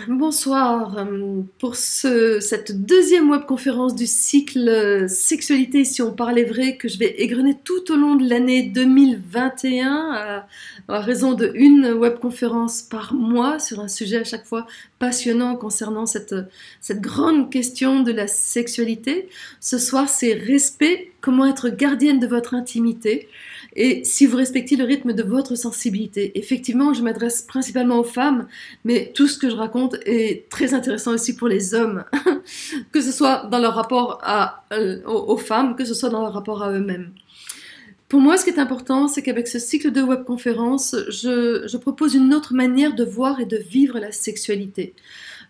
Bonsoir, pour cette deuxième webconférence du cycle Sexualité, si on parlait vrai, que je vais égrener tout au long de l'année 2021 à raison de une webconférence par mois sur un sujet à chaque fois passionnant concernant cette grande question de la sexualité. Ce soir, c'est respect, comment être gardienne de votre intimité. Et si vous respectez le rythme de votre sensibilité. Effectivement, je m'adresse principalement aux femmes, mais tout ce que je raconte est très intéressant aussi pour les hommes, que ce soit dans leur rapport aux femmes, que ce soit dans leur rapport à eux-mêmes. Pour moi, ce qui est important, c'est qu'avec ce cycle de webconférences, je propose une autre manière de voir et de vivre la sexualité.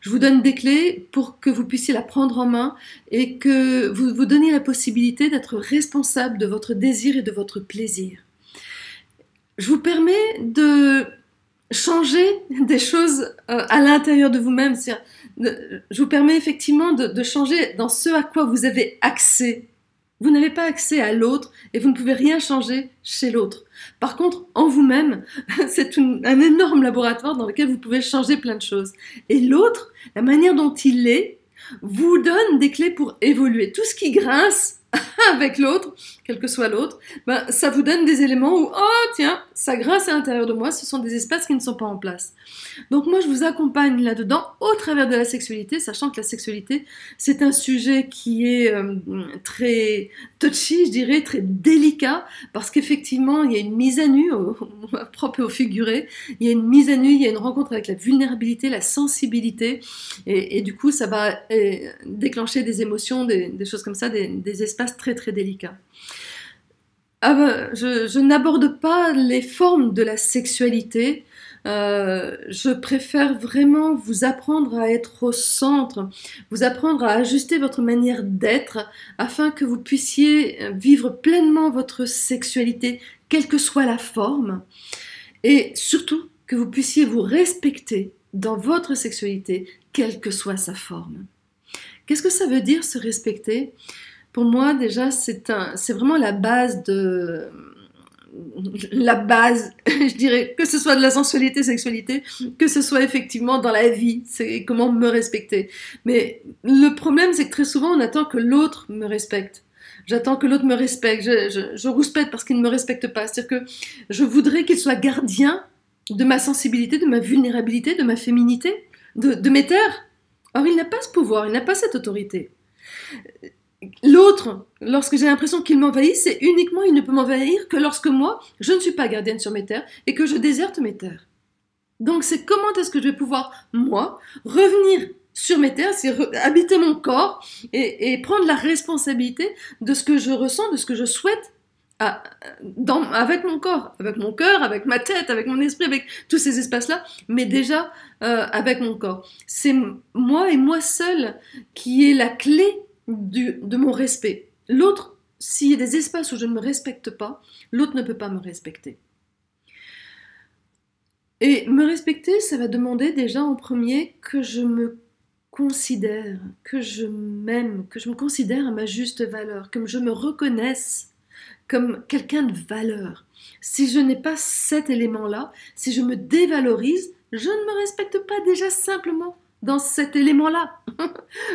Je vous donne des clés pour que vous puissiez la prendre en main et que vous vous donniez la possibilité d'être responsable de votre désir et de votre plaisir. Je vous permets de changer des choses à l'intérieur de vous-même. Je vous permets effectivement de changer dans ce à quoi vous avez accès. Vous n'avez pas accès à l'autre et vous ne pouvez rien changer chez l'autre. Par contre, en vous-même, c'est un énorme laboratoire dans lequel vous pouvez changer plein de choses. Et l'autre, la manière dont il est, vous donne des clés pour évoluer. Tout ce qui grince avec l'autre, quel que soit l'autre, ça vous donne des éléments où, oh tiens, ça grince à l'intérieur de moi, ce sont des espaces qui ne sont pas en place. Donc moi, je vous accompagne là-dedans au travers de la sexualité, sachant que la sexualité, c'est un sujet qui est très touchy, je dirais, très délicat, parce qu'effectivement, il y a une mise à nu, propre et au figuré, il y a une mise à nu, il y a une rencontre avec la vulnérabilité, la sensibilité, et du coup, ça va déclencher des émotions, des choses comme ça, des espaces très très délicats. Je n'aborde pas les formes de la sexualité. Je préfère vraiment vous apprendre à être au centre, vous apprendre à ajuster votre manière d'être afin que vous puissiez vivre pleinement votre sexualité, quelle que soit la forme, et surtout que vous puissiez vous respecter dans votre sexualité, quelle que soit sa forme. Qu'est-ce que ça veut dire se respecter ? Pour moi, déjà, c'est vraiment la base, je dirais, que ce soit de la sensualité, sexualité, que ce soit effectivement dans la vie, c'est comment me respecter. Mais le problème, c'est que très souvent, on attend que l'autre me respecte. J'attends que l'autre me respecte, je rouspète parce qu'il ne me respecte pas. C'est-à-dire que je voudrais qu'il soit gardien de ma sensibilité, de ma vulnérabilité, de ma féminité, de mes terres. Or, il n'a pas ce pouvoir, il n'a pas cette autorité. L'autre, lorsque j'ai l'impression qu'il m'envahit, c'est uniquement, il ne peut m'envahir que lorsque moi, je ne suis pas gardienne sur mes terres et que je déserte mes terres. Donc c'est comment est-ce que je vais pouvoir, moi, revenir sur mes terres, c'est habiter mon corps et prendre la responsabilité de ce que je ressens, de ce que je souhaite avec mon corps, avec mon cœur, avec ma tête, avec mon esprit, avec tous ces espaces-là, mais déjà avec mon corps. C'est moi et moi seule qui est la clé de mon respect. L'autre, s'il y a des espaces où je ne me respecte pas, l'autre ne peut pas me respecter. Et me respecter, ça va demander déjà en premier que je me considère, que je m'aime, que je me considère à ma juste valeur, que je me reconnaisse comme quelqu'un de valeur. Si je n'ai pas cet élément-là, si je me dévalorise, je ne me respecte pas déjà simplement dans cet élément-là.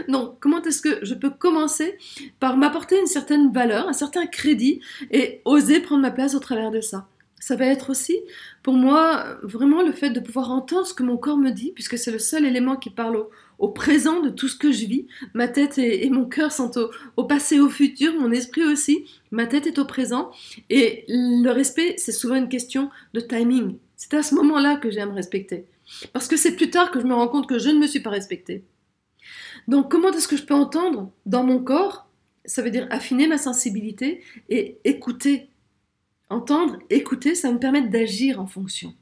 Donc, comment est-ce que je peux commencer par m'apporter une certaine valeur, un certain crédit et oser prendre ma place au travers de ça? Ça va être aussi, pour moi, vraiment le fait de pouvoir entendre ce que mon corps me dit, puisque c'est le seul élément qui parle au présent de tout ce que je vis. Ma tête et mon cœur sont au passé et au futur, mon esprit aussi. Ma tête est au présent. Et le respect, c'est souvent une question de timing. C'est à ce moment-là que j'aime respecter. Parce que c'est plus tard que je me rends compte que je ne me suis pas respectée. Donc comment est-ce que je peux entendre dans mon corps? Ça veut dire affiner ma sensibilité et écouter. Entendre, écouter, ça va me permettre d'agir en fonction.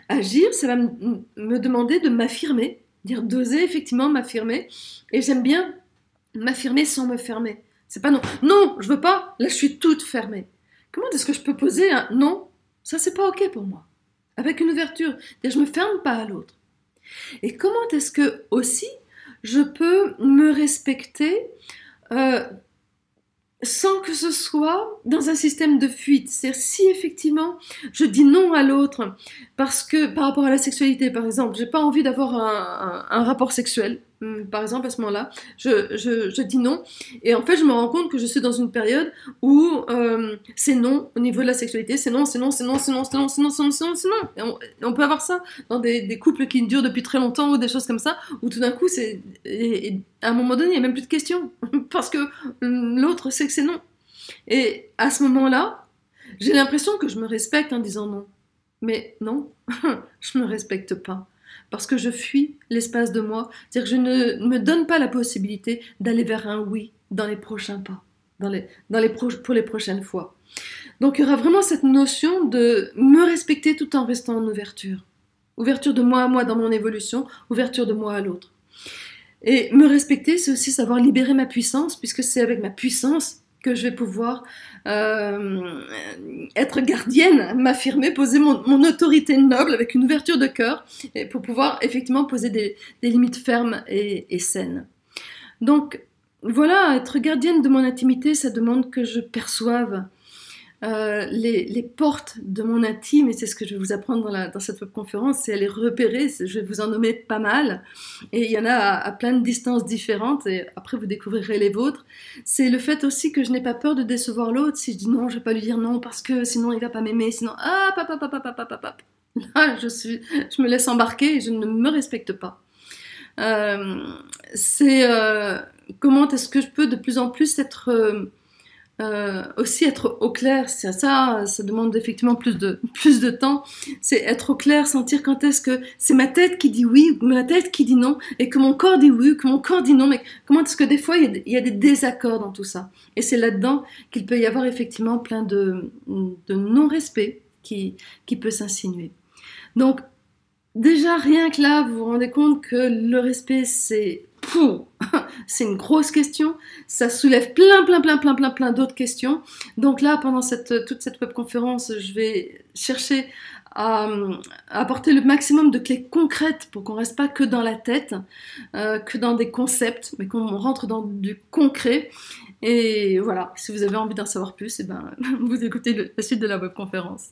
Agir, ça va me demander de m'affirmer, dire d'oser effectivement m'affirmer. Et j'aime bien m'affirmer sans me fermer. C'est pas non, non, je veux pas, là je suis toute fermée. Comment est-ce que je peux poser un non? Ça c'est pas ok pour moi. Avec une ouverture, je me ferme pas à l'autre. Et comment est-ce que aussi je peux me respecter euh, sans que ce soit dans un système de fuite. C'est-à-dire si effectivement je dis non à l'autre parce que par rapport à la sexualité par exemple, j'ai pas envie d'avoir un rapport sexuel, par exemple à ce moment-là, je dis non et en fait je me rends compte que je suis dans une période où c'est non au niveau de la sexualité, c'est non, c'est non, c'est non, c'est non, c'est non, c'est non, c'est non, c'est non, c'est non. Et on peut avoir ça dans des couples qui durent depuis très longtemps ou des choses comme ça où tout d'un coup c'est et à un moment donné il n'y a même plus de questions parce que l'autre sait que c'est non. Et à ce moment-là, j'ai l'impression que je me respecte en disant non. Mais non, je ne me respecte pas. Parce que je fuis l'espace de moi. C'est-à-dire que je ne me donne pas la possibilité d'aller vers un oui dans les prochains pas, pour les prochaines fois. Donc il y aura vraiment cette notion de me respecter tout en restant en ouverture. Ouverture de moi à moi dans mon évolution, ouverture de moi à l'autre. Et me respecter, c'est aussi savoir libérer ma puissance, puisque c'est avec ma puissance que je vais pouvoir être gardienne, m'affirmer, poser mon autorité noble avec une ouverture de cœur, et pour pouvoir effectivement poser des limites fermes et saines. Donc voilà, être gardienne de mon intimité, ça demande que je perçoive les portes de mon intime, et c'est ce que je vais vous apprendre dans cette webconférence, c'est à les repérer. Je vais vous en nommer pas mal, et il y en a à plein de distances différentes, et après vous découvrirez les vôtres. C'est le fait aussi que je n'ai pas peur de décevoir l'autre. Si je dis non, je vais pas lui dire non parce que sinon il va pas m'aimer, sinon là je me laisse embarquer et je ne me respecte pas. Comment est-ce que je peux de plus en plus être aussi être au clair, ça demande effectivement plus de temps, c'est être au clair, sentir quand est-ce que c'est ma tête qui dit oui, ou ma tête qui dit non, et que mon corps dit oui, que mon corps dit non, mais comment est-ce que des fois il y a des désaccords dans tout ça, et c'est là-dedans qu'il peut y avoir effectivement plein de non-respect qui peut s'insinuer. Donc déjà rien que là, vous vous rendez compte que le respect c'est une grosse question, ça soulève plein d'autres questions. Donc là, pendant toute cette webconférence, je vais chercher à apporter le maximum de clés concrètes pour qu'on ne reste pas que dans la tête, que dans des concepts, mais qu'on rentre dans du concret. Et voilà, si vous avez envie d'en savoir plus, eh ben, vous écoutez la suite de la webconférence.